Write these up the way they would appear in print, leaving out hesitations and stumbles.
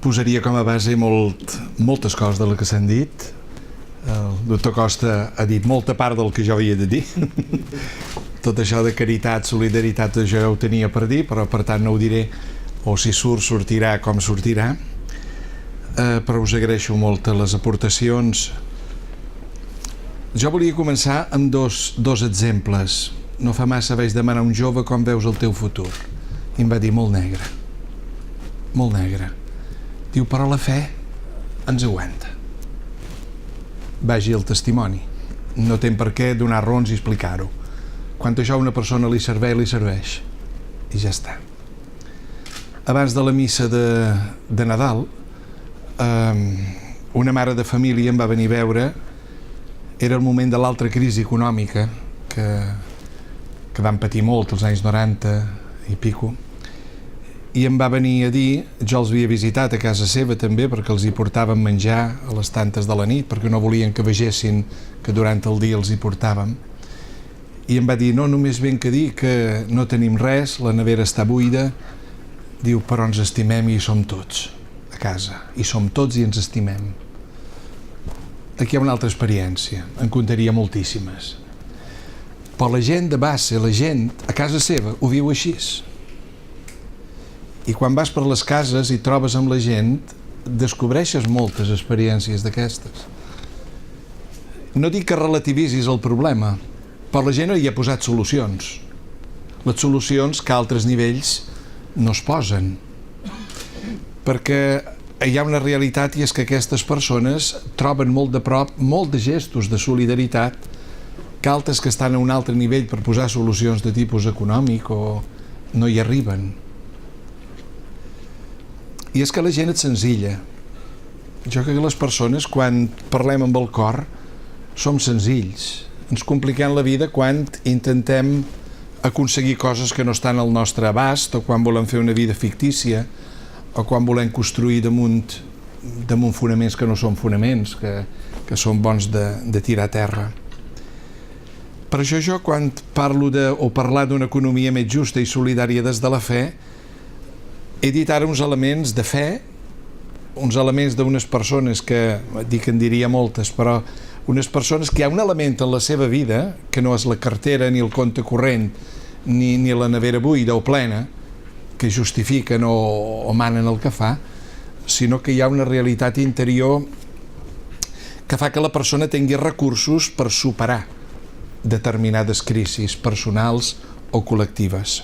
posaria com a base moltes coses de les que s'han dit. El doctor Costa ha dit molta part del que jo havia de dir. Tot això de caritat, solidaritat, jo ho tenia per dir, però per tant no ho diré, o si surt, sortirà com sortirà. Però us agraeixo molt les aportacions. Jo volia començar amb dos exemples. No fa massa vaig demanar a un jove com veus el teu futur. I em va dir molt negre. Molt negre. Diu, però la fe ens aguanta. Vagi el testimoni. No tem per què donar raons i explicar-ho. Quan això a una persona li serveix. I ja està. Abans de la missa de Nadal, una mare de família em va venir a veure. Era el moment de l'altra crisi econòmica que van patir molt els anys 90 i pico, i em va venir a dir, jo els havia visitat a casa seva també perquè els hi portàvem menjar a les tantes de la nit, perquè no volien que vegessin que durant el dia els hi portàvem, i em va dir, no, només ben que dir que no tenim res, la nevera està buida, diu, però ens estimem i hi som tots a casa, hi som tots i ens estimem. Aquí hi ha una altra experiència, en contaria moltíssimes. Però la gent de base, la gent a casa seva, ho viu així. I quan vas per les cases i trobes amb la gent, descobreixes moltes experiències d'aquestes. No dic que relativitzis el problema, però la gent hi ha posat solucions. Les solucions que a altres nivells no es posen. Perquè hi ha una realitat i és que aquestes persones troben molt de prop molt de gestos de solidaritat que altres que estan a un altre nivell per posar solucions de tipus econòmic o no hi arriben. I és que la gent és senzilla. Jo crec que les persones, quan parlem amb el cor, som senzills. Ens compliquem la vida quan intentem aconseguir coses que no estan al nostre abast o quan volem fer una vida fictícia o quan volem construir damunt fonaments que no són fonaments, que són bons de tirar a terra. Per això jo, quan parlo parlar d'una economia més justa i solidària des de la fe, he dit ara uns elements de fe, uns elements d'unes persones que, dic que en diria moltes, però unes persones que hi ha un element en la seva vida, que no és la cartera ni el compte corrent, ni la nevera buida o plena, que justifiquen o manen el que fa, sinó que hi ha una realitat interior que fa que la persona tingui recursos per superar determinades crisis personals o col·lectives.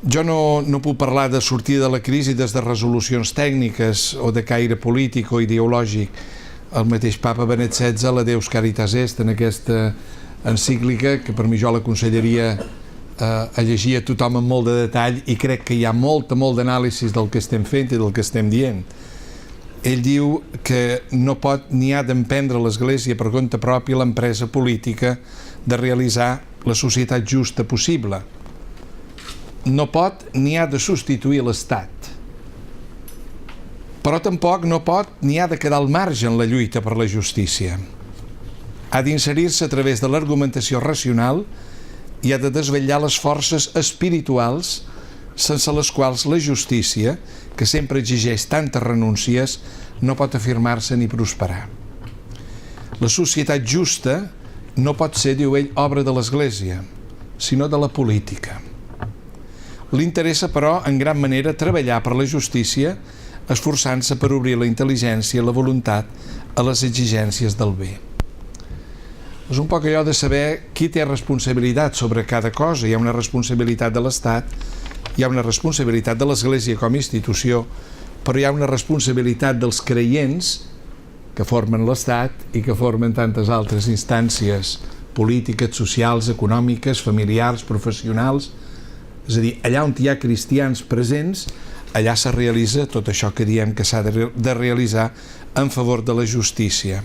Jo no puc parlar de sortir de la crisi des de resolucions tècniques o de caire polític o ideològic. El mateix papa Benet XVI, la Deus Caritas Est, en aquesta encíclica, que per mi jo l'aconsellaria a llegir a tothom amb molt de detall, i crec que hi ha molt d'anàlisi del que estem fent i del que estem dient. Ell diu que no pot ni ha d'emprendre l'Església per compte propi l'empresa política de realitzar la societat justa possible. No pot ni ha de substituir l'Estat. Però tampoc no pot ni ha de quedar al marge en la lluita per la justícia. Ha d'inserir-se a través de l'argumentació racional i ha de desvetllar les forces espirituals sense les quals la justícia, que sempre exigeix tantes renúncies, no pot afirmar-se ni prosperar. La societat justa no pot ser, diu ell, obra de l'Església, sinó de la política. Li interessa, però, en gran manera, treballar per la justícia, esforçant-se per obrir la intel·ligència i la voluntat a les exigències del bé. És un poc allò de saber qui té responsabilitat sobre cada cosa. Hi ha una responsabilitat de l'Estat, hi ha una responsabilitat de l'Església com a institució, però hi ha una responsabilitat dels creients que formen l'Estat i que formen tantes altres instàncies polítiques, socials, econòmiques, familiars, professionals. És a dir, allà on hi ha cristians presents, allà se realitza tot això que diem que s'ha de realitzar en favor de la justícia.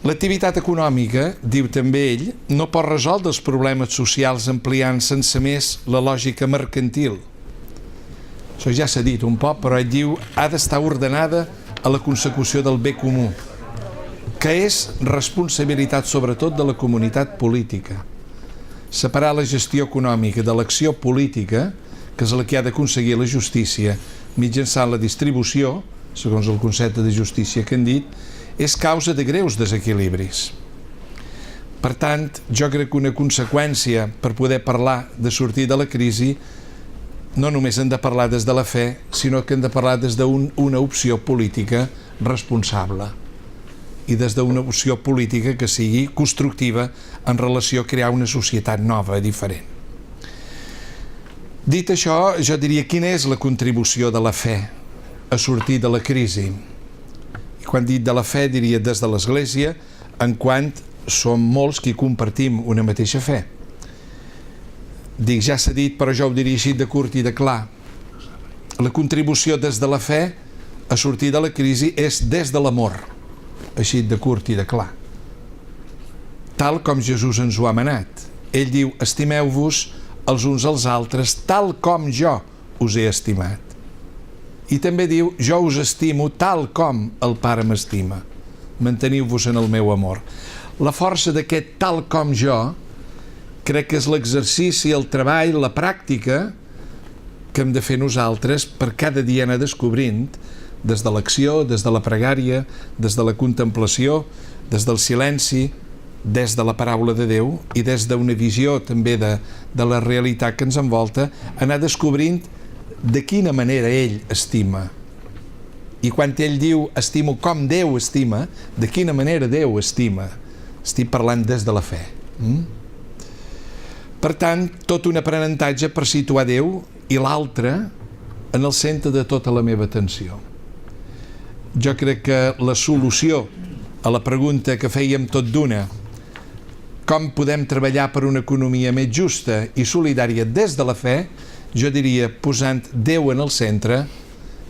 L'activitat econòmica, diu també ell, no pot resoldre els problemes socials ampliant sense més la lògica mercantil. Això ja s'ha dit un poc, però ell diu ha d'estar ordenada a la consecució del bé comú, que és responsabilitat sobretot de la comunitat política. Separar la gestió econòmica de l'acció política, que és la que ha d'aconseguir la justícia mitjançant la distribució, segons el concepte de justícia que han dit, és causa de greus desequilibris. Per tant, jo crec que una conseqüència per poder parlar de sortir de la crisi no només hem de parlar des de la fe, sinó que hem de parlar des d'una opció política responsable i des d'una opció política que sigui constructiva en relació a crear una societat nova, diferent. Dit això, jo diria quina és la contribució de la fe a sortir de la crisi. I quan dic de la fe diria des de l'Església, en quant som molts qui compartim una mateixa fe. Dic, ja s'ha dit, però jo ho diria així de curt i de clar. La contribució des de la fe a sortir de la crisi és des de l'amor, així de curt i de clar. Tal com Jesús ens ho ha manat. Ell diu, estimeu-vos els uns als altres tal com jo us he estimat. I també diu, jo us estimo tal com el Pare m'estima. Manteniu-vos en el meu amor. La força d'aquest tal com jo crec que és l'exercici, el treball, la pràctica que hem de fer nosaltres per cada dia anar descobrint, des de l'acció, des de la pregària, des de la contemplació, des del silenci, des de la paraula de Déu i des d'una visió també de la realitat que ens envolta, anar descobrint de quina manera ell estima. I quan ell diu estimo com Déu estima, de quina manera Déu estima. Estic parlant des de la fe. Per tant, tot un aprenentatge per situar Déu i l'altre en el centre de tota la meva atenció. Jo crec que la solució a la pregunta que fèiem tot d'una, com podem treballar per una economia més justa i solidària des de la fe, jo diria posant Déu en el centre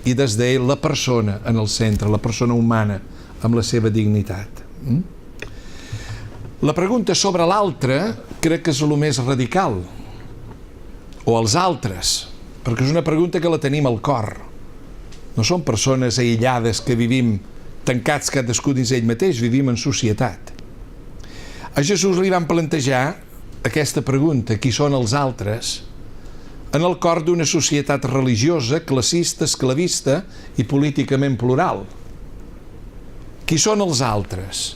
i des d'ell la persona en el centre, la persona humana amb la seva dignitat. La pregunta sobre l'altre crec que és el més radical, o els altres, perquè és una pregunta que la tenim al cor. No són persones aïllades que vivim tancats cadascú dins ell mateix, vivim en societat. A Jesús li van plantejar aquesta pregunta, qui són els altres, en el cor d'una societat religiosa, classista, esclavista i políticament plural. Qui són els altres?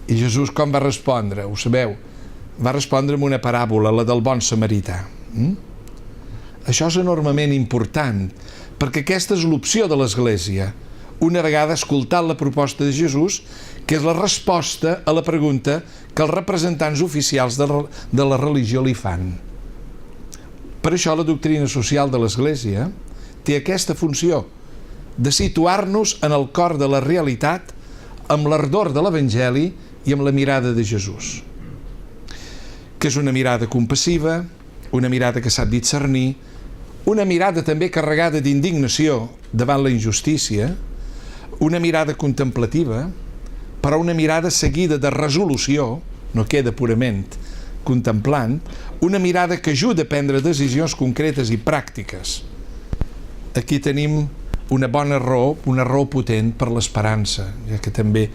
I Jesús com va respondre? Ho sabeu? Va respondre amb una paràbola, la del bon samarità. Això és enormement important, perquè aquesta és l'opció de l'Església. Una vegada escoltat la proposta de Jesús, que és la resposta a la pregunta que els representants oficials de la religió li fan. Per això la doctrina social de l'Església té aquesta funció de situar-nos en el cor de la realitat amb l'ardor de l'Evangeli i amb la mirada de Jesús, que és una mirada compassiva, una mirada que sap discernir, una mirada també carregada d'indignació davant la injustícia, una mirada contemplativa, però una mirada seguida de resolució, no queda purament contemplant, una mirada que ajuda a prendre decisions concretes i pràctiques. Aquí tenim una bona raó, una raó potent per l'esperança, ja que també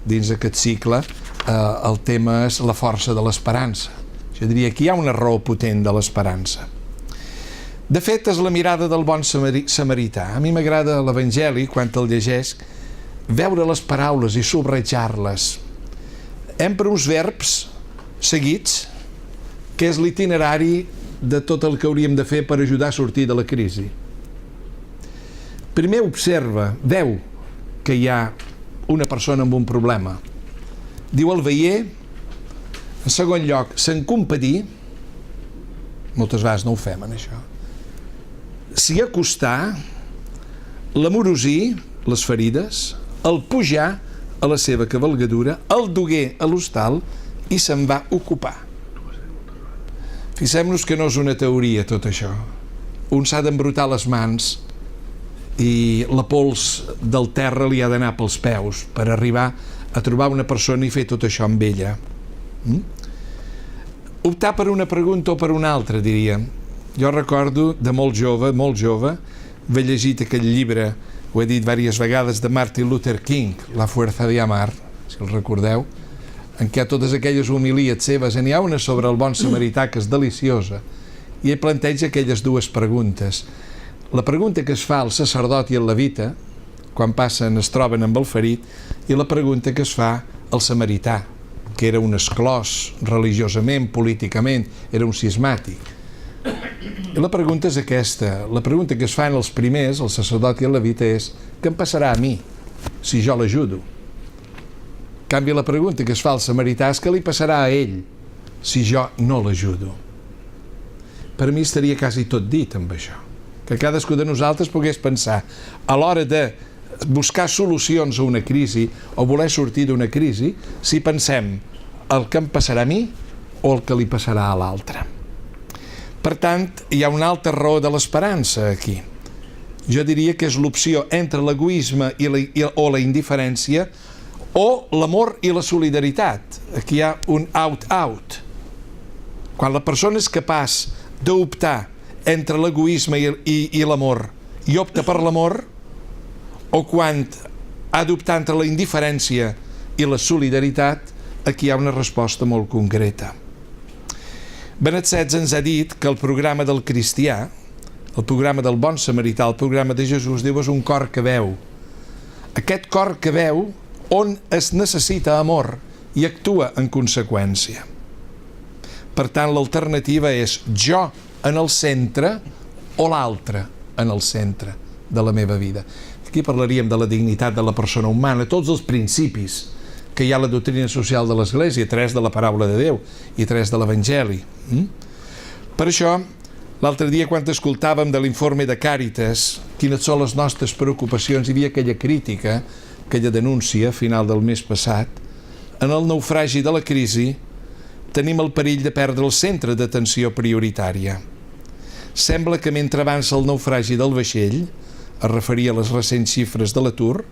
dins aquest cicle el tema és la força de l'esperança. Jo diria que hi ha una raó potent de l'esperança. De fet, és la mirada del bon samarità. A mi m'agrada l'Evangeli, quan el llegesc, veure les paraules i subratjar-les. Empra uns verbs seguits, que és l'itinerari de tot el que hauríem de fer per ajudar a sortir de la crisi. Primer observa, veu que hi ha una persona amb un problema. Diu el veier. En segon lloc, se'n compadir. Moltes vegades no ho fem, en això. S'hi acostar, l'amorosir, les ferides, el pujar a la seva cavalgadura, el duguer a l'hostal i se'n va ocupar. Fixem-nos que no és una teoria, tot això. Un s'ha d'embrutar les mans i la pols del terra li ha d'anar pels peus per arribar a trobar una persona i fer tot això amb ella. Optar per una pregunta o per una altra, diria. Jo recordo de molt jove, haver llegit aquell llibre, ho he dit diverses vegades, de Martin Luther King, La fuerza de amar, si el recordeu, en què totes aquelles homilies seves, n'hi ha una sobre el bon samarità que és deliciosa, i ell planteja aquelles dues preguntes. La pregunta que es fa al sacerdot i al levita, quan passen es troben amb el ferit, i la pregunta que es fa al samarità, que era un exclòs religiosament, políticament, era un cismàtic. I la pregunta és aquesta. La pregunta que es fan els primers, el sacerdot i el levita, és: què em passarà a mi si jo l'ajudo? En canvi, la pregunta que es fa al samarità és: què li passarà a ell si jo no l'ajudo? Per mi estaria quasi tot dit amb això. Que cadascú de nosaltres pogués pensar, a l'hora de buscar solucions a una crisi o voler sortir d'una crisi, si pensem el que em passarà a mi o el que li passarà a l'altre. Per tant, hi ha una altra raó de l'esperança aquí. Jo diria que és l'opció entre l'egoisme o la indiferència, o l'amor i la solidaritat. Aquí hi ha un out-out. Quan la persona és capaç d'optar entre l'egoisme i l'amor i opta per l'amor, o quan ha d'optar entre la indiferència i la solidaritat, aquí hi ha una resposta molt concreta. Benet XVI ens ha dit que el programa del cristià, el programa del bon samarità, el programa de Jesús, diu, és un cor que veu. Aquest cor que veu on es necessita amor i actua en conseqüència. Per tant, l'alternativa és jo en el centre o l'altre en el centre de la meva vida. Aquí parlaríem de la dignitat de la persona humana, tots els principis que hi ha a la doctrina social de l'Església, 3 de la paraula de Déu i 3 de l'Evangeli. Per això, l'altre dia, quan escoltàvem de l'informe de Càritas, quines són les nostres preocupacions, hi havia aquella crítica, aquella denúncia a final del mes passat: en el naufragi de la crisi tenim el perill de perdre el centre d'atenció prioritària. Sembla que mentre avança el naufragi del vaixell, es referia a les recents xifres de l'atur,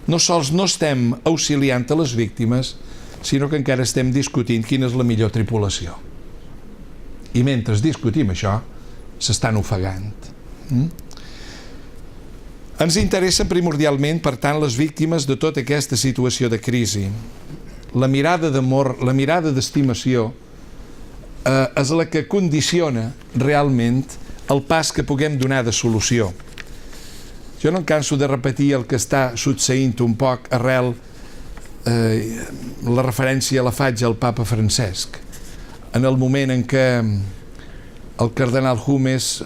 no sols no estem auxiliant a les víctimes, sinó que encara estem discutint quina és la millor tripulació. I mentre discutim això, s'estan ofegant. Ens interessen primordialment, per tant, les víctimes de tota aquesta situació de crisi. La mirada d'amor, la mirada d'estimació, és la que condiciona realment el pas que puguem donar de solució. Jo no em canso de repetir el que està succeint un poc arrel la referència la faig al papa Francesc. En el moment en què el cardenal Humes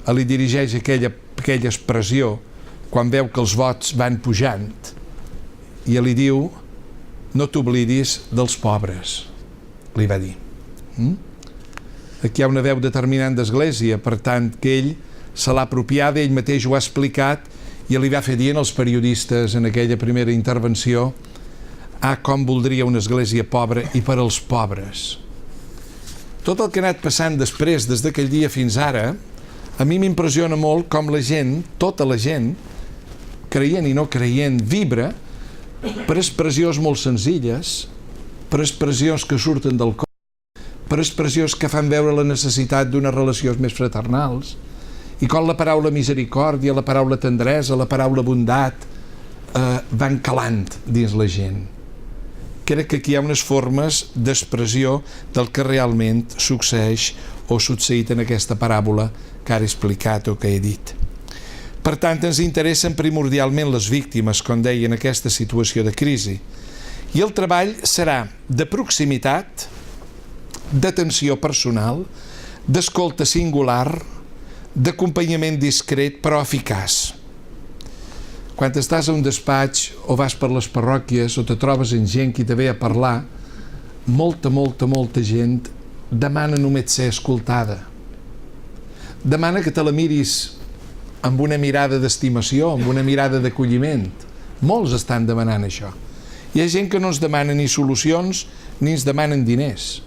li dirigeix aquella expressió quan veu que els vots van pujant i li diu: no t'oblidis dels pobres, li va dir. Aquí hi ha una veu determinant d'Església, per tant, que ell se l'ha apropiada, ell mateix ho ha explicat i li va fer dir als periodistes en aquella primera intervenció: com voldria una església pobra i per als pobres. Tot el que ha anat passant després, des d'aquell dia fins ara, a mi m'impressiona molt com la gent, tota la gent, creient i no creient, vibra per expressions molt senzilles, per expressions que surten del cor, per expressions que fan veure la necessitat d'unes relacions més fraternals, i com la paraula misericòrdia, la paraula tendresa, la paraula bondat van calant dins la gent. Crec que aquí hi ha unes formes d'expressió del que realment succeeix o succeït en aquesta paràbola que ara he explicat o que he dit. Per tant, ens interessen primordialment les víctimes, com deia, en aquesta situació de crisi. I el treball serà de proximitat, d'atenció personal, d'escolta singular, d'acompanyament discret però eficaç. Quan estàs a un despatx o vas per les parròquies o te trobes amb gent que te ve a parlar, molta gent demana només ser escoltada. Demana que te la miris amb una mirada d'estimació, amb una mirada d'acolliment. Molts estan demanant això. Hi ha gent que no ens demana ni solucions ni ens demanen diners.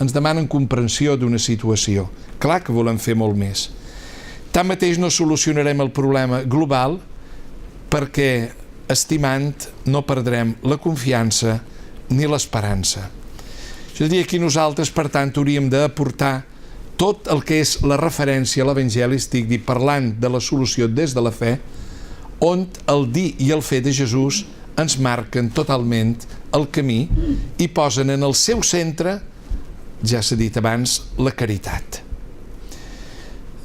Ens demanen comprensió d'una situació. Clar que volem fer molt més. Tanmateix no solucionarem el problema global perquè, estimant, no perdrem la confiança ni l'esperança. Jo diria que nosaltres, per tant, hauríem d'aportar tot el que és la referència a l'Evangeli, estic parlant de la solució des de la fe, on el dir i el fer de Jesús ens marquen totalment el camí i posen en el seu centre, ja s'ha dit abans, la caritat.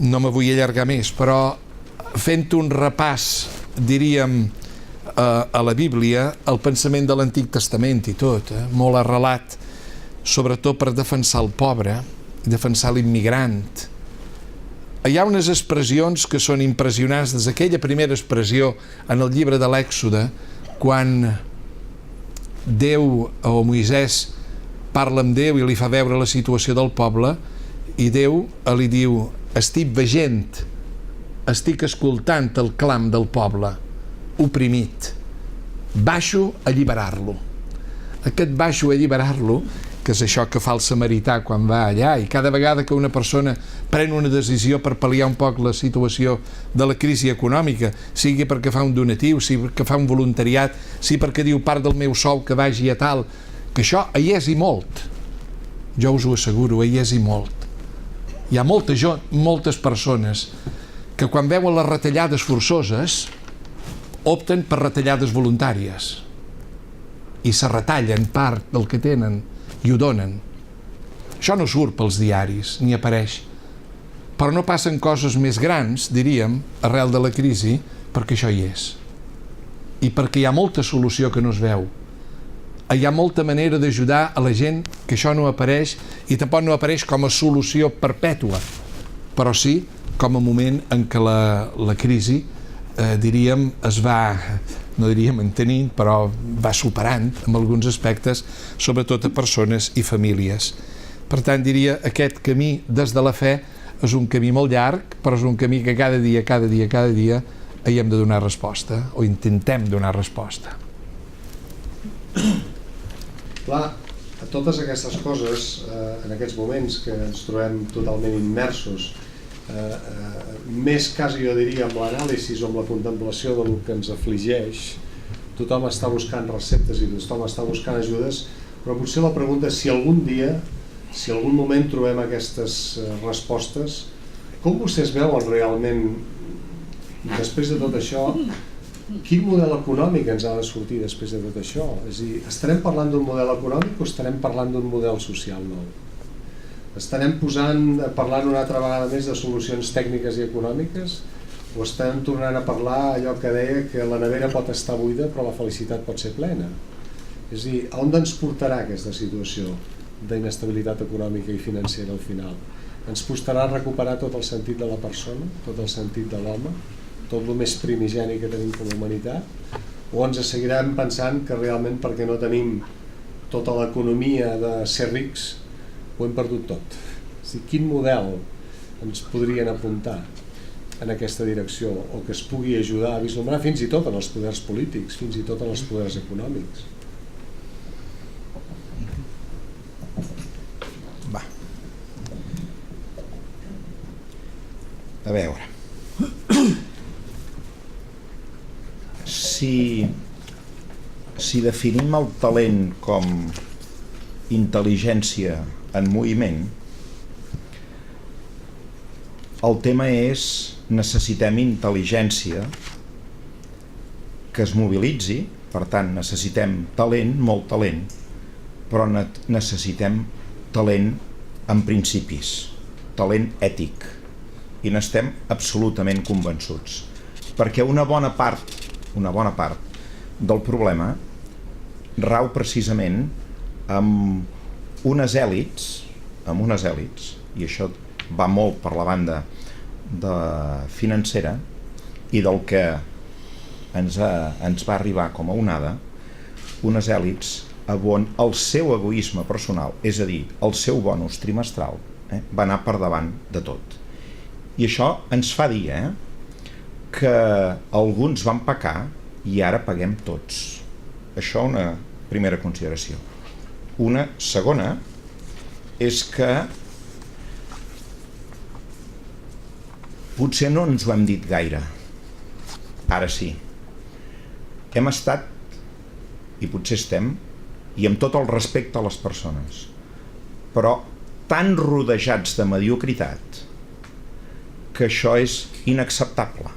no me vull allargar més, però fent un repàs, diríem, a la Bíblia, el pensament de l'Antic Testament i tot, molt arrelat, sobretot per defensar el pobre, defensar l'immigrant. Hi ha unes expressions que són impressionants, des d'aquella primera expressió en el llibre de l'Èxode, quan Déu o Moisès parla amb Déu i li fa veure la situació del poble, i Déu li diu: estic veient, estic escoltant el clam del poble oprimit, baixo a alliberar-lo. Aquest baixo a alliberar-lo, que és això que fa el samarità quan va allà, i cada vegada que una persona pren una decisió per pal·liar un poc la situació de la crisi econòmica, sigui perquè fa un donatiu, sigui perquè fa un voluntariat, sigui perquè diu part del meu sou que vagi a tal, que això hi és i molt. Jo us ho asseguro, hi és i molt. Hi ha moltes persones que quan veuen les retallades forçoses opten per retallades voluntàries i se retallen part del que tenen i ho donen. Això no surt pels diaris, ni apareix. Però no passen coses més grans, diríem, arrel de la crisi, perquè això hi és. I perquè hi ha molta solució que no es veu. Hi ha molta manera d'ajudar a la gent que això no apareix, i tampoc no apareix com a solució perpètua, però sí com a moment en què la crisi, diríem, es va, no diríem entenint, però va superant en alguns aspectes, sobretot a persones i famílies. Per tant, diria, aquest camí des de la fe és un camí molt llarg, però és un camí que cada dia hi hem de donar resposta, o intentem donar resposta. Clar, a totes aquestes coses, en aquests moments que ens trobem totalment immersos, més quasi jo diria amb l'anàlisi o amb la contemplació del que ens afligeix, tothom està buscant receptes i tothom està buscant ajudes, però potser la pregunta és si algun dia, si algun moment trobem aquestes respostes, com vostès veuen realment, després de tot això, quin model econòmic ens ha de sortir després de tot això? És a dir, estarem parlant d'un model econòmic o estarem parlant d'un model social nou? Estarem parlant una altra vegada més de solucions tècniques i econòmiques o estarem tornant a parlar allò que deia que la nevera pot estar buida però la felicitat pot ser plena? És a dir, a on ens portarà aquesta situació d'inestabilitat econòmica i financera al final? Ens costarà recuperar tot el sentit de la persona, tot el sentit de l'home, tot el més primigeni que tenim com a humanitat? O ens seguirem pensant que realment perquè no tenim tota l'economia de ser rics ho hem perdut tot? És a dir, quin model ens podrien apuntar en aquesta direcció o que es pugui ajudar a vislumbrar fins i tot en els poders polítics, fins i tot en els poders econòmics? Va. A veure. Si definim el talent com intel·ligència en moviment, el tema és: necessitem intel·ligència que es mobilitzi, per tant necessitem talent, molt talent, però necessitem talent amb principis, talent ètic, i n'estem absolutament convençuts, perquè una bona part del problema rau precisament amb unes èlits, i això va molt per la banda financera i del que ens va arribar com a onada, unes èlits on el seu egoisme personal, és a dir, el seu bonus trimestral, va anar per davant de tot. I això ens fa dir que alguns van pecar i ara paguem tots. Això una primera consideració. Una segona és que potser no ens ho hem dit gaire. Ara sí. Hem estat, i potser estem, i amb tot el respecte a les persones, però tan rodejats de mediocritat que això és inacceptable.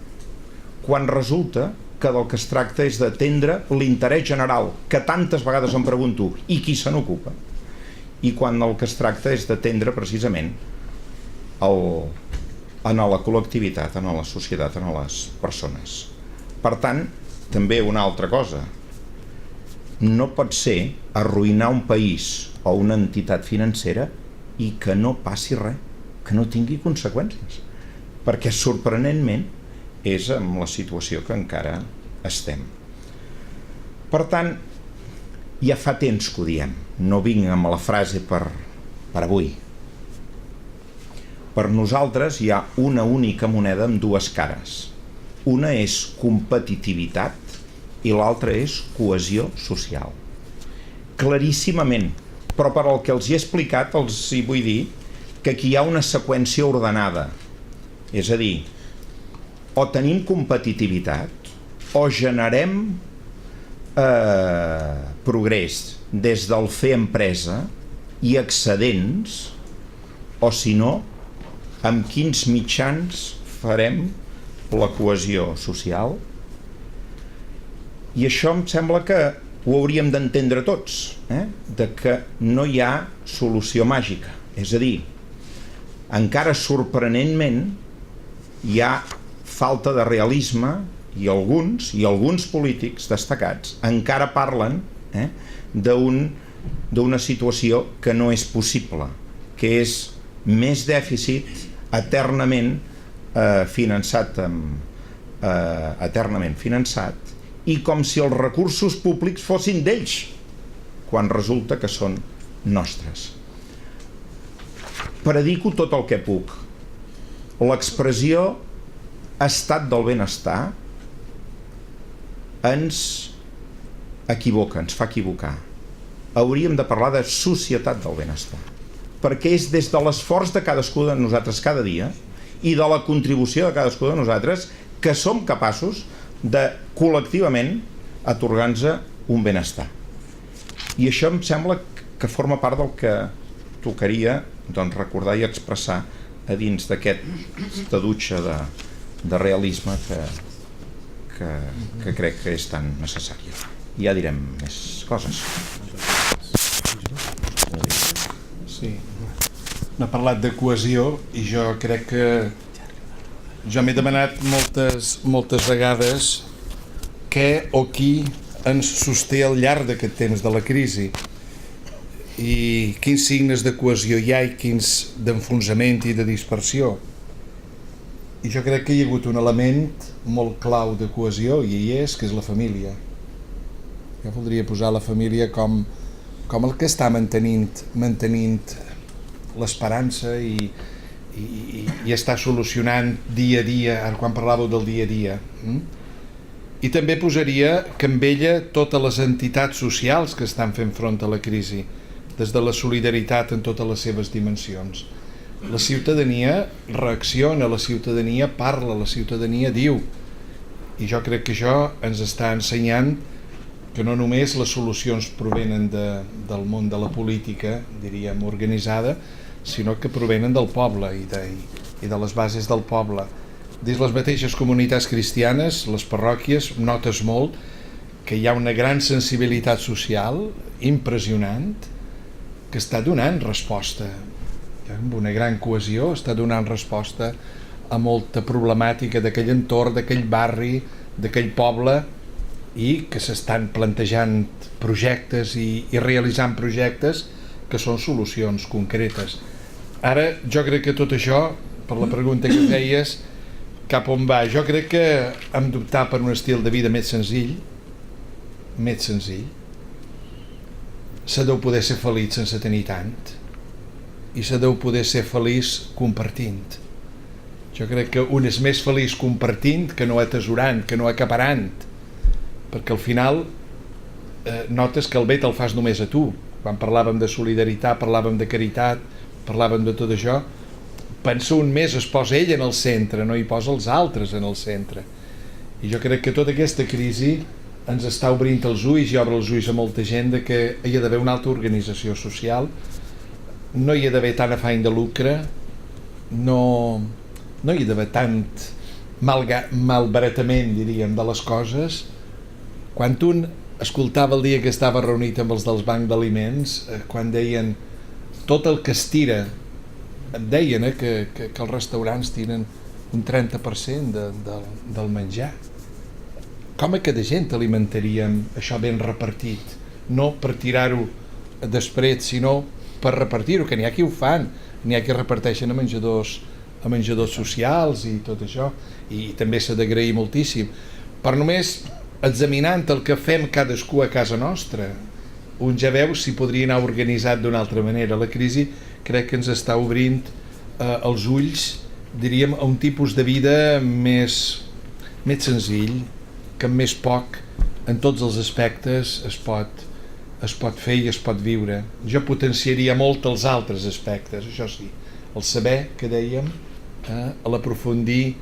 Quan resulta que del que es tracta és d'atendre l'interès general, que tantes vegades em pregunto, i qui se n'ocupa? I quan el que es tracta és d'atendre precisament en la col·lectivitat, en la societat, en les persones. Per tant, també una altra cosa, no pot ser arruïnar un país o una entitat financera i que no passi res, que no tingui conseqüències, perquè sorprenentment és amb la situació que encara estem. Per tant, ja fa temps que ho diem, no vinc amb la frase per avui. Per nosaltres hi ha una única moneda amb dues cares. Una és competitivitat i l'altra és cohesió social. Claríssimament, però per al que els he explicat els hi vull dir que aquí hi ha una seqüència ordenada. És a dir, o tenim competitivitat o generem progrés des del fer empresa i excedents, o si no, amb quins mitjans farem la cohesió social. I això em sembla que ho hauríem d'entendre tots, de que no hi ha solució màgica. És a dir, encara sorprenentment hi ha falta de realisme i alguns polítics destacats encara parlen d'una situació que no és possible, que és més dèficit eternament finançat i com si els recursos públics fossin d'ells quan resulta que són nostres. Predico tot el que puc. L'expressió estat del benestar ens equivoca, ens fa equivocar. Hauríem de parlar de societat del benestar, perquè és des de l'esforç de cadascú de nosaltres cada dia i de la contribució de cadascú de nosaltres que som capaços de col·lectivament atorgar-nos un benestar. I això em sembla que forma part del que tocaria recordar i expressar a dins d'aquesta dutxa de realisme que crec que és tan necessària. Ja direm més coses. Sí. N'ha parlat de cohesió i jo crec que jo m'he demanat moltes vegades què o qui ens sosté al llarg d'aquest temps de la crisi i quins signes de cohesió hi ha i quins d'enfonsament i de dispersió. I jo crec que hi ha hagut un element molt clau de cohesió i hi és, que és la família. Jo voldria posar la família com el que està mantenint l'esperança i està solucionant dia a dia, ara quan parlàveu del dia a dia. I també posaria que amb ella totes les entitats socials que estan fent front a la crisi, des de la solidaritat en totes les seves dimensions. La ciutadania reacciona, la ciutadania parla, la ciutadania diu. I jo crec que això ens està ensenyant que no només les solucions provenen del món de la política, diríem, organitzada, sinó que provenen del poble i de les bases del poble. Dins les mateixes comunitats cristianes, les parròquies, notes molt que hi ha una gran sensibilitat social impressionant que està donant resposta, amb una gran cohesió, està donant resposta a molta problemàtica d'aquell entorn, d'aquell barri, d'aquell poble, i que s'estan plantejant projectes i realitzant projectes que són solucions concretes. Ara, jo crec que tot això, per la pregunta que feies, cap on va? Jo crec que hem d'optar per un estil de vida més senzill. Se deu poder ser feliç sense tenir tant i se deu poder ser feliç compartint. Jo crec que un és més feliç compartint que no atesorant, que no acaparant, perquè al final notes que el bé te'l fas només a tu. Quan parlàvem de solidaritat, parlàvem de caritat, parlàvem de tot això, pensa un més, es posa ell en el centre, no hi posa els altres en el centre. I jo crec que tota aquesta crisi ens està obrint els ulls i obre els ulls a molta gent de que hi ha d'haver una altra organització social, no hi ha d'haver tant afany de lucre, no hi ha d'haver tant malbaratament, diríem, de les coses. Quan un escoltava el dia que estava reunit amb els dels bancs d'aliments, quan deien tot el que es tira em deien que els restaurants tenen un 30% del menjar. Com a cada gent alimentaríem això ben repartit? No per tirar-ho després, sinó per repartir-ho, que n'hi ha qui ho fan, n'hi ha qui reparteixen a menjadors socials i tot això, i també s'ha d'agrair moltíssim. Però només examinant el que fem cadascú a casa nostra, un ja veu si podria anar organitzat d'una altra manera. La crisi crec que ens està obrint els ulls, diríem, a un tipus de vida més senzill, que amb més poc, en tots els aspectes, es pot fer i es pot viure. Jo potenciaria molt els altres aspectes, això sí, el saber, que dèiem, l'aprofundir,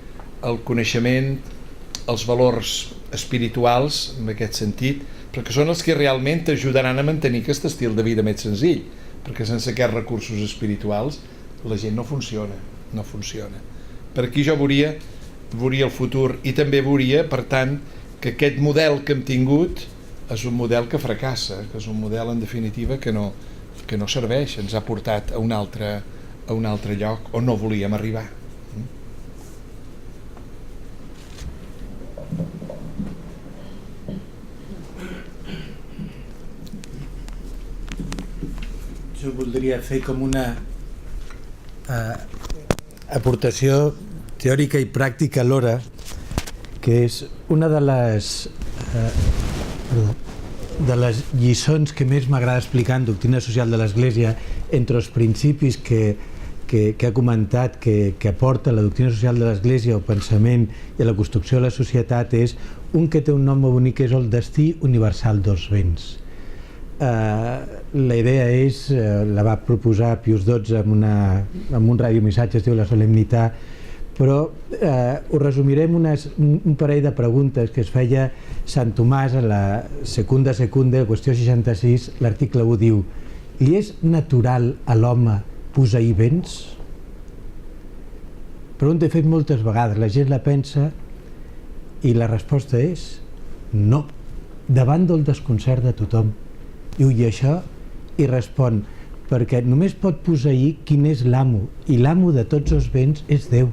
el coneixement, els valors espirituals, en aquest sentit, perquè són els que realment t'ajudaran a mantenir aquest estil de vida més senzill, perquè sense aquests recursos espirituals la gent no funciona. Per aquí jo veuria el futur, i també veuria, per tant, que aquest model que hem tingut és un model que fracassa, que és un model en definitiva que no serveix, ens ha portat a un altre lloc on no volíem arribar. Jo voldria fer com una aportació teòrica i pràctica alhora, que és una de les lliçons que més m'agrada explicar en doctrina social de l'Església, entre els principis que ha comentat que aporta la doctrina social de l'Església al pensament i a la construcció de la societat, és un que té un nom molt bonic, que és el destí universal dels béns. La idea és, la va proposar Pius XII amb un radiomissatge, es diu La Solemnitat, però ho resumiré en un parell de preguntes que es feia Sant Tomàs a la Secunda, qüestió 66, l'article 1 diu: li és natural a l'home posseir béns? Pregunta he fet moltes vegades, la gent la pensa i la resposta és no, davant del desconcert de tothom. Diu, i això? I respon, perquè només pot posseir quin és l'amo, i l'amo de tots els béns és Déu,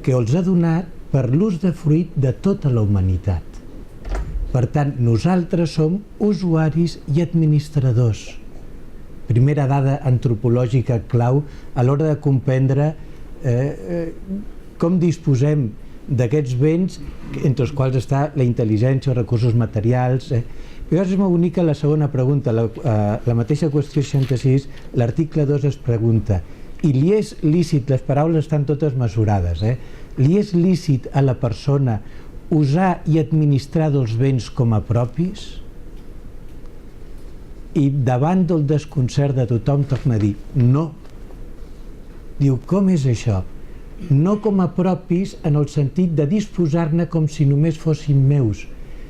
que els ha donat per l'ús de fruit de tota la humanitat. Per tant, nosaltres som usuaris i administradors. Primera dada antropològica clau a l'hora de comprendre com disposem d'aquests béns, entre els quals està la intel·ligència, els recursos materials. Llavors és molt bonica la segona pregunta, la mateixa qüestió 66, l'article 2 es pregunta: i li és lícit, les paraules estan totes mesurades, li és lícit a la persona usar i administrar dels béns com a propis? I davant del desconcert de tothom torna a dir no. Diu, com és això? No com a propis en el sentit de disposar-ne com si només fossin meus,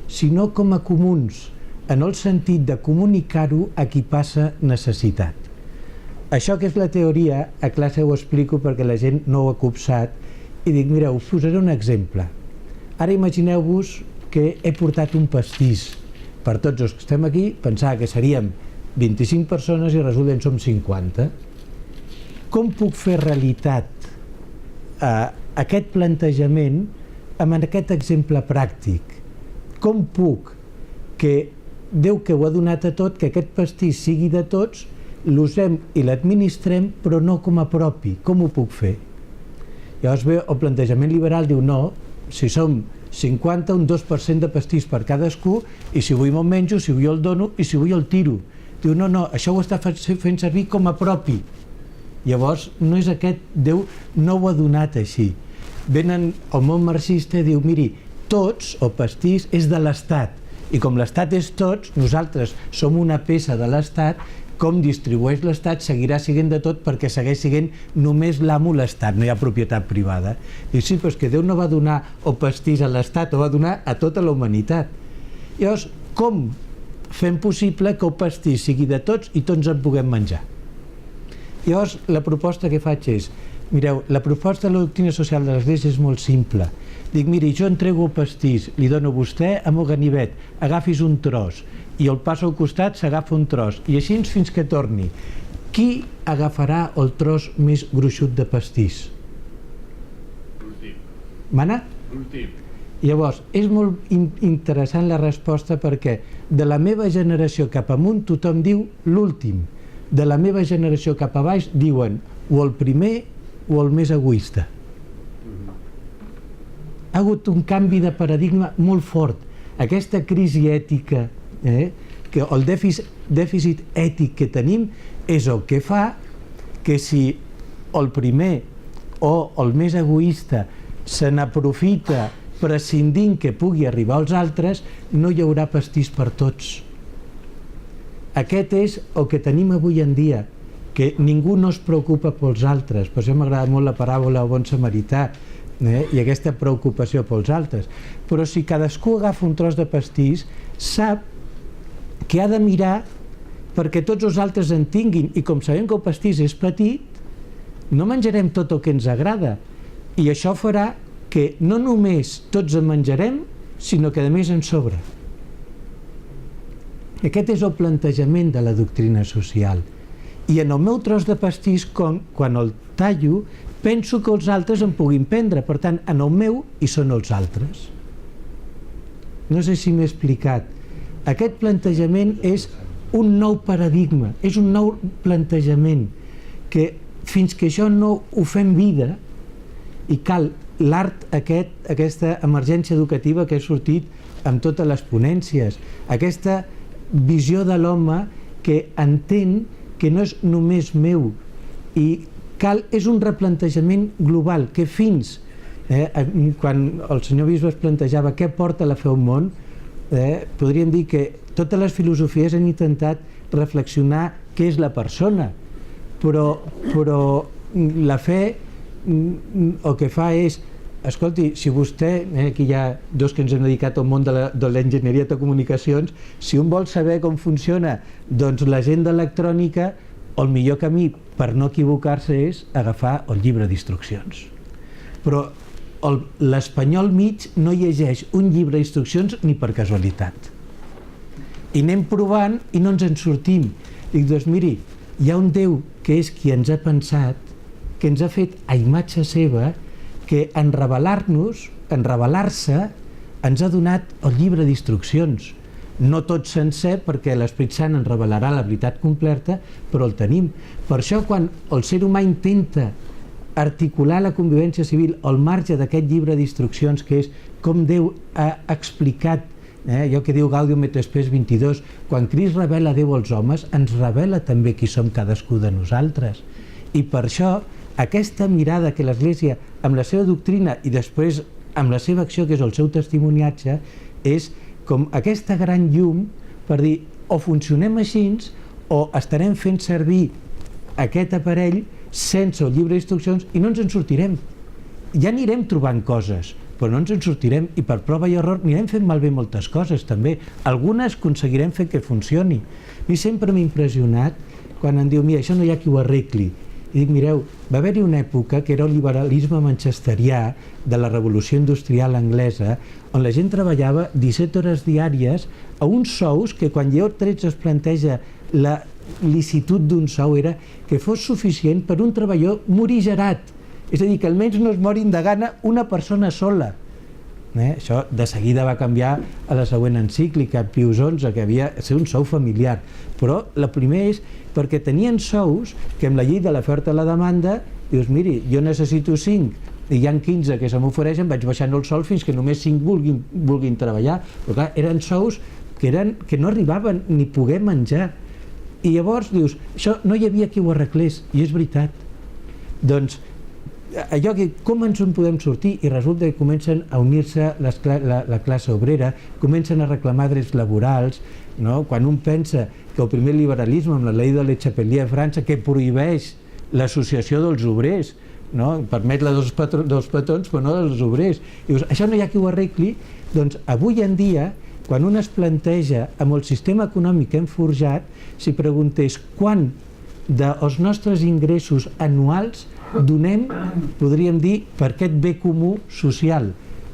sinó com a comuns, en el sentit de comunicar-ho a qui passa necessitat. Això que és la teoria, a classe ho explico perquè la gent no ho ha copsat, i dic, mireu, us posaré un exemple. Ara imagineu-vos que he portat un pastís per tots els que estem aquí, pensava que seríem 25 persones i resulta que som 50. Com puc fer realitat aquest plantejament amb aquest exemple pràctic? Com puc que Déu, que ho ha donat a tot, que aquest pastís sigui de tots, l'usem i l'administrem, però no com a propi? Com ho puc fer? Llavors ve el plantejament liberal, diu no, si som 50, un 2% de pastís per cadascú, i si vull me'l menjo, si vull el dono, i si vull el tiro. Diu no, això ho està fent servir com a propi. Llavors no és aquest, Déu no ho ha donat així. Venen el món marxista i diu, miri, tots, el pastís és de l'Estat, i com l'Estat és tots, nosaltres som una peça de l'Estat, com distribueix l'Estat seguirà sent de tot perquè segueix sent només l'amo l'Estat, no hi ha propietat privada. Diu, sí, però és que Déu no va donar el pastís a l'Estat, ho va donar a tota la humanitat. Llavors, com fem possible que el pastís sigui de tots i tots en puguem menjar? Llavors, la proposta que faig és, mireu, la proposta de la doctrina social de l'Església és molt simple. Dic, miri, jo entrego el pastís, li dono a vostè amb el ganivet, agafis un tros, i el passo al costat, s'agafa un tros, i així fins que torni. qui agafarà el tros més gruixut de pastís? L'últim. Mana? L'últim. Llavors, és molt interessant la resposta perquè de la meva generació cap amunt tothom diu l'últim. De la meva generació cap a baix diuen o el primer o el més egoista. Ha hagut un canvi de paradigma molt fort. Aquesta crisi ètica, que el dèficit ètic que tenim és el que fa que si el primer o el més egoista se n'aprofita prescindint que pugui arribar als altres, no hi haurà pastís per tots. Aquest és el que tenim avui en dia, que ningú no es preocupa pels altres. Per això m'agrada molt la paràbola del bon samarità, i aquesta preocupació pels altres. Però si cadascú agafa un tros de pastís, sap que ha de mirar perquè tots els altres en tinguin, i com sabem que el pastís és petit, no menjarem tot el que ens agrada, i això farà que no només tots en menjarem, sinó que a més en sobra. Aquest és el plantejament de la doctrina social. I en el meu tros de pastís, quan el tallo, penso que els altres en puguin prendre, per tant, en el meu hi són els altres. No sé si m'he explicat. Aquest plantejament és un nou paradigma, és un nou plantejament, que fins que això no ho fem vida, i cal l'art aquesta emergència educativa que ha sortit amb totes les ponències, aquesta visió de l'home que entén que no és només meu, i és un replantejament global, que fins, quan el senyor bisbe es plantejava què porta la fe al món, podríem dir que totes les filosofies han intentat reflexionar què és la persona, però la fe el que fa és, escolti, si vostè, aquí hi ha dos que ens hem dedicat al món de l'enginyeria de comunicacions, si un vol saber com funciona doncs l'agenda electrònica, el millor camí per no equivocar-se és agafar el llibre d'instruccions. Però l'espanyol mig no llegeix un llibre d'instruccions ni per casualitat. I anem provant i no ens en sortim. Dic, doncs miri, hi ha un Déu que és qui ens ha pensat, que ens ha fet a imatge seva, que en revelar-se, ens ha donat el llibre d'instruccions. No tot sencer, perquè l'Esperit Sant ens revelarà la veritat completa, però el tenim. Per això, quan el ser humà intenta articular la convivència civil al marge d'aquest llibre d'instruccions, que és com Déu ha explicat, allò que diu Gaudium et Spes 22, quan Crist revela Déu als homes, ens revela també qui som cadascú de nosaltres. I per això, aquesta mirada que l'Església, amb la seva doctrina i després amb la seva acció, que és el seu testimoniatge, és com aquesta gran llum per dir o funcionem així o estarem fent servir aquest aparell sense el llibre d'instruccions i no ens en sortirem. Ja anirem trobant coses, però no ens en sortirem, i per prova i error anirem fent malbé moltes coses també. Algunes aconseguirem fer que funcioni. A mi sempre m'ha impressionat quan em diu, mira, això no hi ha qui ho arregli. I dic, mireu, va haver-hi una època que era el liberalisme manchesterià de la revolució industrial anglesa, on la gent treballava 17 hores diàries a uns sous que quan Lleó XIII es planteja la licitud d'un sou era que fos suficient per un treballador morigerat, és a dir, que almenys no es morin de gana una persona sola. Això de seguida va canviar a la següent encíclica, Pius XI, que havia de ser un sou familiar, però la primera és perquè tenien sous que amb la llei de l'oferta i la demanda dius, miri, jo necessito 5 i hi ha 15 que se m'ofereixen, vaig baixant el sou fins que només 5 vulguin treballar, però clar, eren sous que no arribaven ni poder menjar, i llavors dius, això no hi havia qui ho arreglés, i és veritat. Doncs allò que com ens en podem sortir, i resulta que comencen a unir-se la classe obrera, comencen a reclamar drets laborals, no? Quan un pensa que el primer liberalisme amb la llei de Le Chapelier a França, que prohibeix l'associació dels obrers, no? Permet la dels patrons però no dels obrers, i dius, això no hi ha qui ho arregli. Doncs avui en dia, quan un es planteja amb el sistema econòmic que hem forjat, si preguntés quant dels nostres ingressos anuals donem, podríem dir, per aquest bé comú social.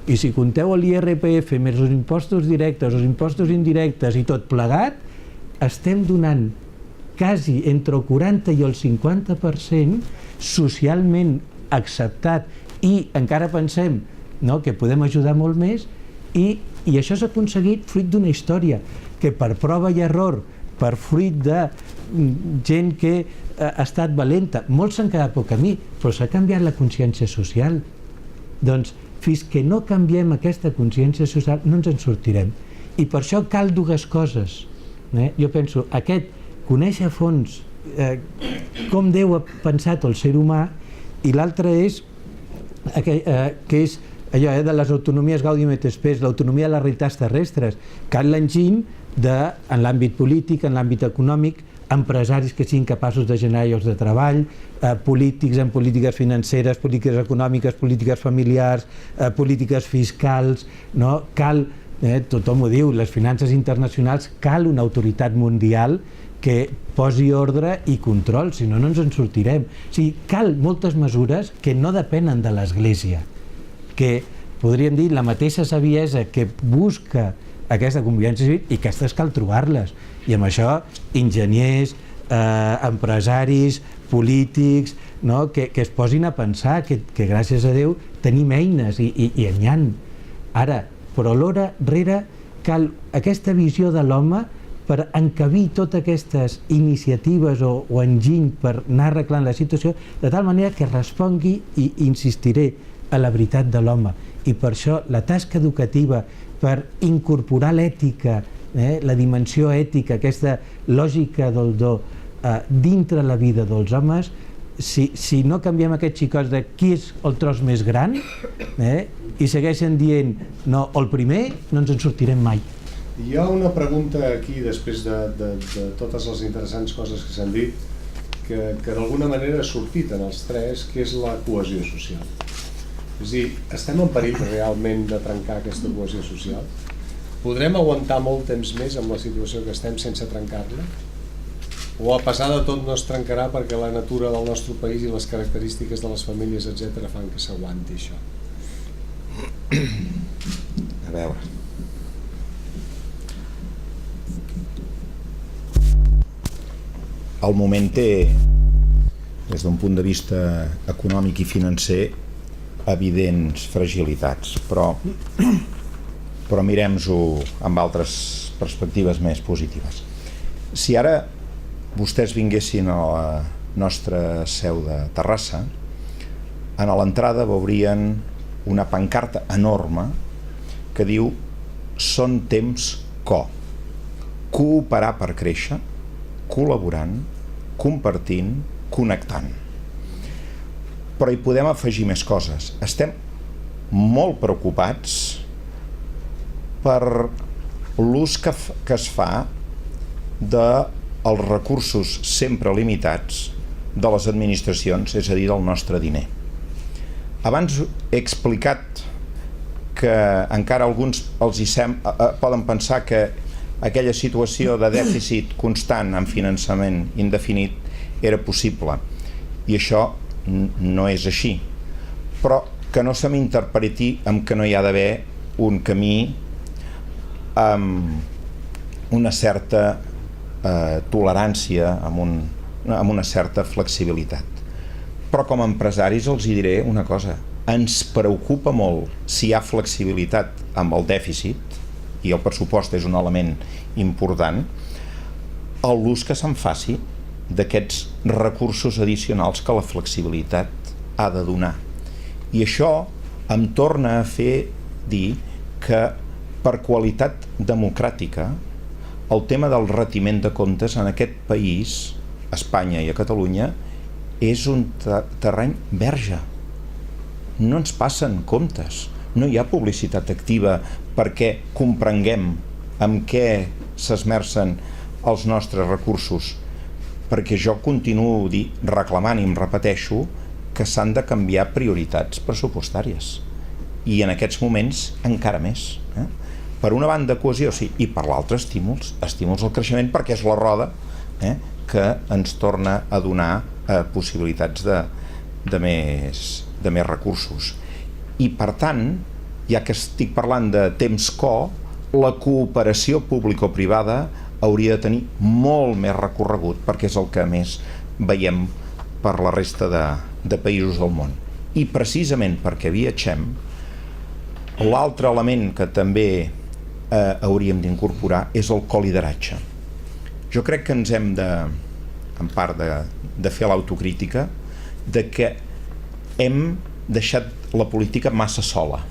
I si compteu l'IRPF més els impostos directes, els impostos indirectes i tot plegat, estem donant quasi entre el 40 i el 50% socialment acceptat, i encara pensem, no?, que podem ajudar molt més, i això s'ha aconseguit fruit d'una història que per prova i error, per fruit de gent que ha estat valenta, molts s'han quedat pel camí, però s'ha canviat la consciència social. Doncs fins que no canviem aquesta consciència social no ens en sortirem, i per això cal dues coses. Jo penso, conèixer a fons com Déu ha pensat el ser humà, i l'altre és que és allò de les autonomies Gaudium et Spes, l'autonomia de les realitats terrestres. Cal l'enginy en l'àmbit polític, en l'àmbit econòmic, empresaris que siguin capaços de generar llocs de treball, polítics en polítiques financeres, polítiques econòmiques, polítiques familiars, polítiques fiscals, no? Cal, tothom ho diu, les finances internacionals, cal una autoritat mundial que posi ordre i control, si no, no ens en sortirem. O sigui, cal moltes mesures que no depenen de l'Església, que podríem dir la mateixa saviesa que busca aquesta convivència civil, i aquestes cal trobar-les, i amb això enginyers, empresaris, polítics, no?, que es posin a pensar que gràcies a Déu tenim eines, i n'hi ha. Ara, però alhora rere cal aquesta visió de l'home per encabir totes aquestes iniciatives o enginy per anar arreglant la situació, de tal manera que respongui, i insistiré, a la veritat de l'home. I per això la tasca educativa per incorporar l'ètica, la dimensió ètica, aquesta lògica del do dintre la vida dels homes, si no canviem aquests xicots de qui és el tros més gran, i segueixen dient no, el primer, no ens en sortirem mai. Hi ha una pregunta aquí, després de totes les interessants coses que s'han dit, que d'alguna manera ha sortit en els tres, que és la cohesió social. És a dir, estem en perill realment de trencar aquesta cohesió social? Podrem aguantar molt temps més amb la situació que estem sense trencar-la? O a pesar de tot no es trencarà perquè la natura del nostre país i les característiques de les famílies, etc., fan que s'aguanti això? A veure... El moment té, des d'un punt de vista econòmic i financer, evidents fragilitats, però mirem-ho amb altres perspectives més positives. Si ara vostès vinguessin a la nostra seu de Terrassa, a l'entrada veurien una pancarta enorme que diu «Són temps co», cooperar per créixer, col·laborant, compartint, connectant. Però hi podem afegir més coses. Estem molt preocupats per l'ús que es fa dels recursos sempre limitats de les administracions, és a dir, del nostre diner. Abans he explicat que encara alguns poden pensar que aquella situació de dèficit constant amb finançament indefinit era possible, i això no és així, però que no se m'interpreti amb que no hi ha d'haver un camí amb una certa tolerància, amb una certa flexibilitat. Però com a empresaris els hi diré una cosa: ens preocupa molt si hi ha flexibilitat amb el dèficit, i el pressupost és un element important, l'ús que se'n faci d'aquests recursos addicionals que la flexibilitat ha de donar. I això em torna a fer dir que per qualitat democràtica el tema del retiment de comptes en aquest país, a Espanya i a Catalunya, és un terreny verge. No ens passen comptes, no hi ha publicitat activa perquè comprenguem amb què s'esmercen els nostres recursos, perquè jo continuo reclamant i em repeteixo que s'han de canviar prioritats pressupostàries, i en aquests moments encara més. Per una banda cohesió, sí, i per l'altra estímuls al creixement, perquè és la roda que ens torna a donar possibilitats de més recursos. I per tant, ja que estic parlant de temps co, la cooperació público-privada hauria de tenir molt més recorregut, perquè és el que més veiem per la resta de països del món. I precisament perquè viatgem, l'altre element que també hauríem d'incorporar és el colideratge. Jo crec que ens hem en part de fer l'autocrítica de que hem deixat la política massa sola.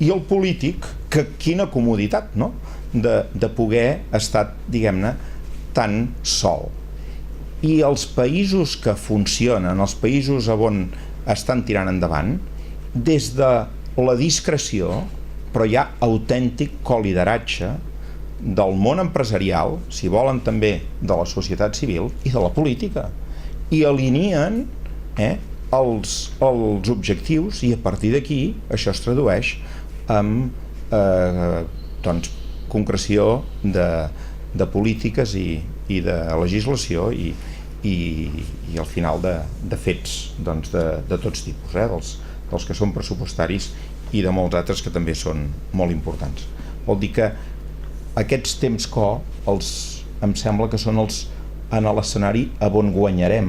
I el polític, que quina comoditat, no?, de poder estar, diguem-ne, tan sol. I els països que funcionen, els països on estan tirant endavant, des de la discreció, però hi ha autèntic colideratge del món empresarial, si volen també de la societat civil i de la política, i alineen els objectius, i a partir d'aquí això es tradueix en concreció de polítiques i de legislació i al final de fets de tots tipus, dels que són pressupostaris i de molts altres que també són molt importants. Vol dir que aquests temps em sembla que són en l'escenari on guanyarem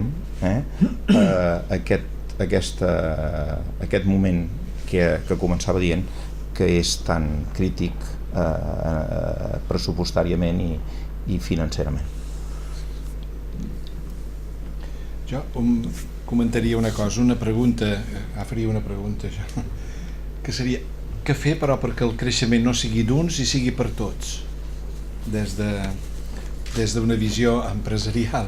aquest moment que començava dient que és tan crític pressupostàriament i financerament. Jo comentaria una cosa, faria una pregunta jo, que seria què fer però perquè el creixement no sigui d'uns i sigui per tots des d'una visió empresarial.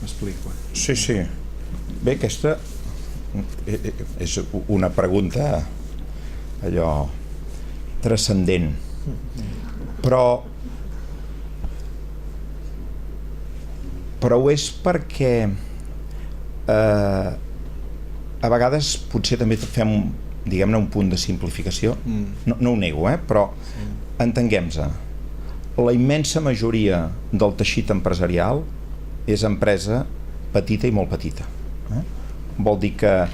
M'explico? Sí. Bé, aquesta és una pregunta allò transcendent, però ho és perquè a vegades potser també fem, diguem-ne, un punt de simplificació. No ho nego, però entenguem-se, la immensa majoria del teixit empresarial és empresa petita i molt petita. Vol dir que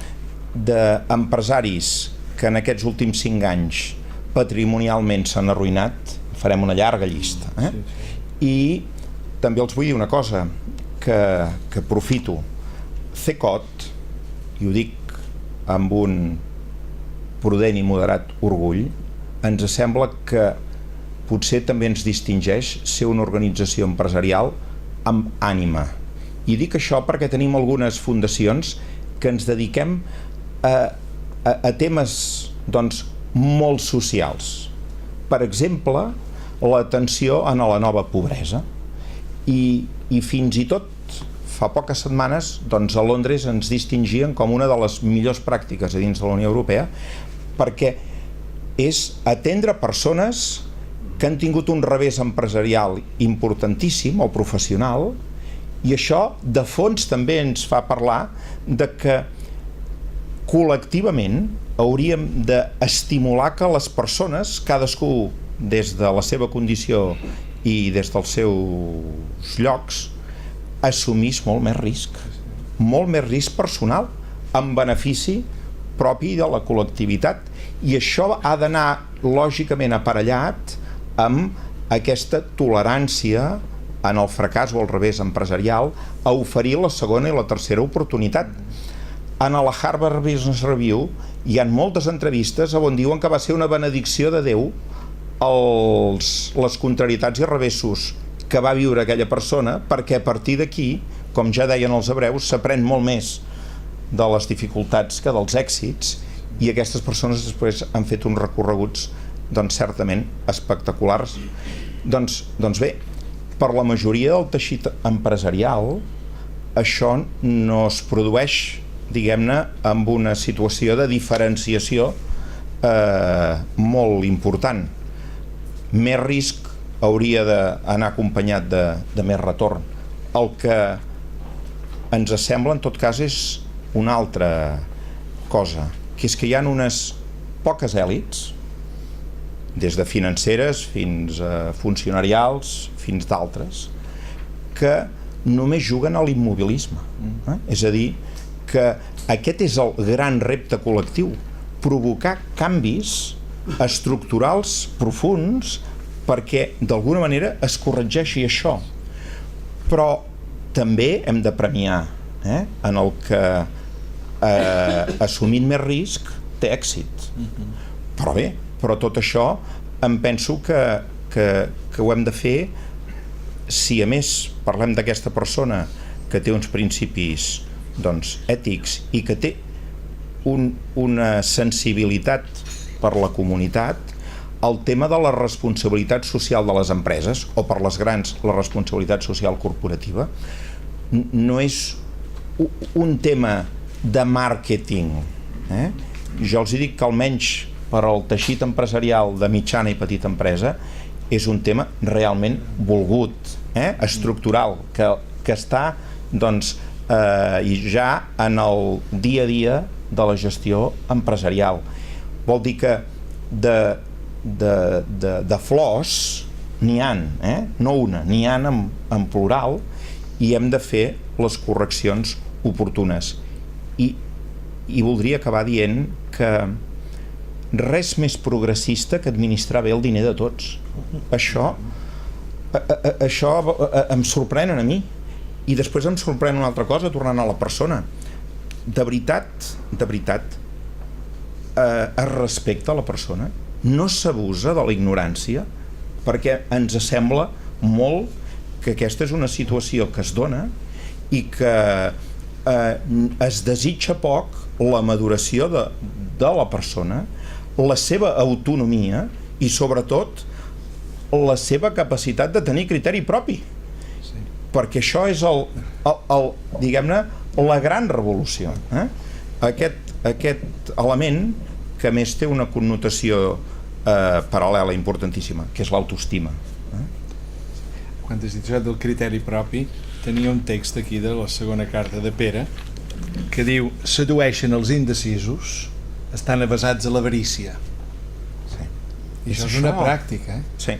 d'empresaris que en aquests últims 5 anys patrimonialment s'han arruïnat, farem una llarga llista. I també els vull dir una cosa, que aprofito. CECOT, i ho dic amb un prudent i moderat orgull, ens sembla que potser també ens distingeix ser una organització empresarial amb ànima. I dic això perquè tenim algunes fundacions que ens dediquem a temes molt socials. Per exemple, l'atenció a la nova pobresa. I fins i tot fa poques setmanes a Londres ens distingien com una de les millors pràctiques a dins de la Unió Europea, perquè és atendre persones que han tingut un revés empresarial importantíssim o professional, i això de fons també ens fa parlar de que col·lectivament hauríem d'estimular que les persones, cadascú des de la seva condició i des dels seus llocs, assumís molt més risc personal en benefici propi de la col·lectivitat, i això ha d'anar lògicament aparellat amb aquesta tolerància en el fracàs o al revés empresarial, a oferir la segona i la tercera oportunitat. En la Harvard Business Review hi ha moltes entrevistes on diuen que va ser una benedicció de Déu les contrarietats i revessos que va viure aquella persona, perquè a partir d'aquí, com ja deien els hebreus, s'aprèn molt més de les dificultats que dels èxits, i aquestes persones després han fet uns recorreguts certament espectaculars. Doncs bé, per la majoria del teixit empresarial això no es produeix, diguem-ne, amb una situació de diferenciació molt important. Més risc hauria d'anar acompanyat de més retorn. El que ens sembla, en tot cas, és una altra cosa, que és que hi ha unes poques èlits, des de financeres fins a funcionarials, fins d'altres, que només juguen a l'immobilisme. És a dir, que aquest és el gran repte col·lectiu, provocar canvis estructurals profunds perquè d'alguna manera es corregeixi això, però també hem de premiar en el que assumint més risc té èxit. Però tot això em penso que ho hem de fer si a més parlem d'aquesta persona que té uns principis doncs, ètics i que té una sensibilitat per la comunitat. El tema de la responsabilitat social de les empreses, o per les grans la responsabilitat social corporativa, no és un tema de màrqueting. Jo els dic que almenys per al teixit empresarial de mitjana i petita empresa és un tema realment volgut, estructural, que està doncs, ja en el dia a dia de la gestió empresarial. Vol dir que de flors n'hi han, no una, n'hi han en plural, i hem de fer les correccions oportunes. I voldria acabar dient que res més progressista que administrar bé el diner de tots. Això em sorprèn a mi, i després em sorprèn una altra cosa, tornant a la persona. De veritat, es respecta la persona, no s'abusa de la ignorància, perquè ens sembla molt que aquesta és una situació que es dona i que es desitja poc la maduració de la persona, la seva autonomia i sobretot la seva capacitat de tenir criteri propi, perquè això és diguem-ne, la gran revolució. Aquest element que més té una connotació paral·lela importantíssima, que és l'autoestima. Quan has dit això del criteri propi, tenia un text aquí de la segona carta de Pere que diu: sedueixen els indecisos, estan avesats a l'avarícia. I això és una pràctica. Sí.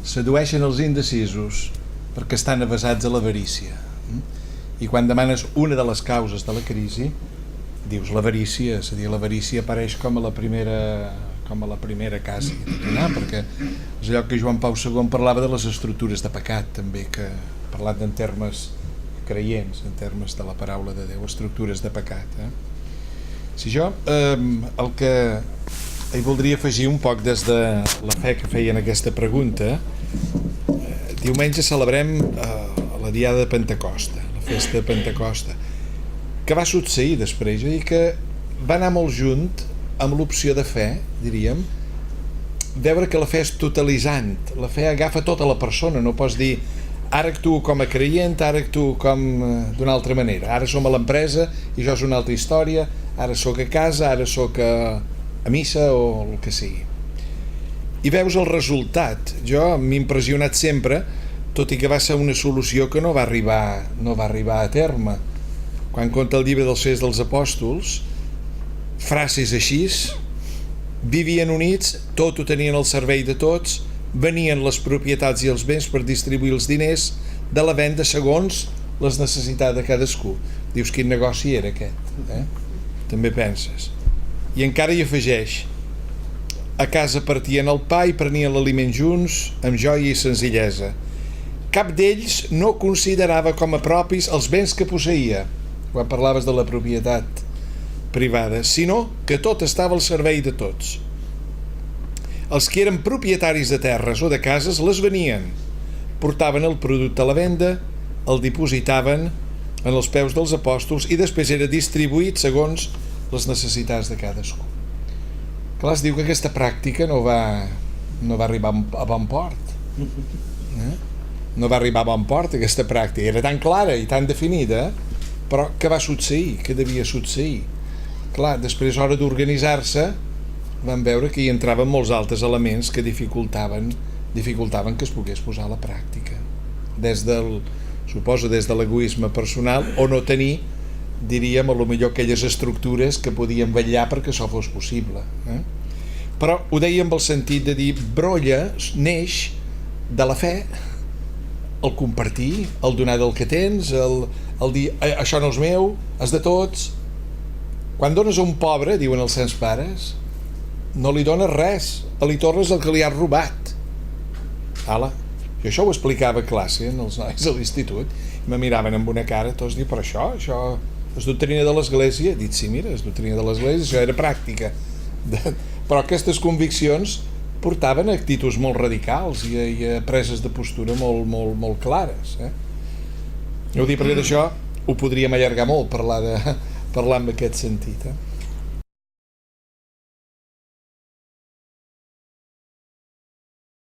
Sedueixen els indecisos perquè estan avesats a l'avarícia. I quan demanes una de les causes de la crisi, dius l'avarícia, és a dir, l'avarícia apareix com a la primera casa, perquè és allò que Joan Pau II parlava de les estructures de pecat, també, que parlant en termes creients, en termes de la paraula de Déu, estructures de pecat. Si jo el que hi voldria afegir un poc des de la fe que feien aquesta pregunta, diumenge celebrem la diada de Pentecosta, la festa de Pentecosta. Què va succeir després? És a dir, que va anar molt junt amb l'opció de fe, diríem, veure que la fe és totalitzant, la fe agafa tota la persona, no pots dir ara actuo com a creient, ara actuo com d'una altra manera, ara som a l'empresa i això és una altra història, ara sóc a casa, ara sóc a missa o el que sigui. I veus el resultat. Jo m'he impressionat sempre, tot i que va ser una solució que no va arribar a terme. Quan conta el llibre dels Fets dels Apòstols, frases així, vivien units, tot ho tenien al servei de tots, venien les propietats i els béns per distribuir els diners de la venda segons les necessitats de cadascú. Dius, quin negoci era aquest? També penses. I encara hi afegeix: a casa partien el pa i prenien l'aliment junts, amb joia i senzillesa. Cap d'ells no considerava com a propis els béns que posseïa, quan parlaves de la propietat privada, sinó que tot estava al servei de tots. Els que eren propietaris de terres o de cases les venien, portaven el producte a la venda, el dipositaven en els peus dels apòstols i després era distribuït segons les necessitats de cadascú. Clar, es diu que aquesta pràctica no va arribar a bon port. No va arribar a bon port, aquesta pràctica. Era tan clara i tan definida, però què va succeir? Què devia succeir? Clar, després, a l'hora d'organitzar-se, vam veure que hi entraven molts altres elements que dificultaven que es pogués posar a la pràctica. Suposo des de l'egoisme personal o no tenir, diríem, a lo millor aquelles estructures que podien vetllar perquè això fos possible. Però ho deia amb el sentit de dir, brolla neix de la fe, el compartir, el donar del que tens, el dir, això no és meu, és de tots. Quan dones a un pobre, diuen els sants pares, no li dones res, li tornes el que li has robat. Ala, jo això ho explicava a classe en els nois a l'institut i me miraven amb una cara tots, diu, però això és doctrina de l'Església. He dit, sí, mira, és doctrina de l'Església, això era pràctica. Però aquestes conviccions portaven a actituds molt radicals i a preses de postura molt clares. Jo ho dic perquè d'això ho podríem allargar molt, parlar en aquest sentit.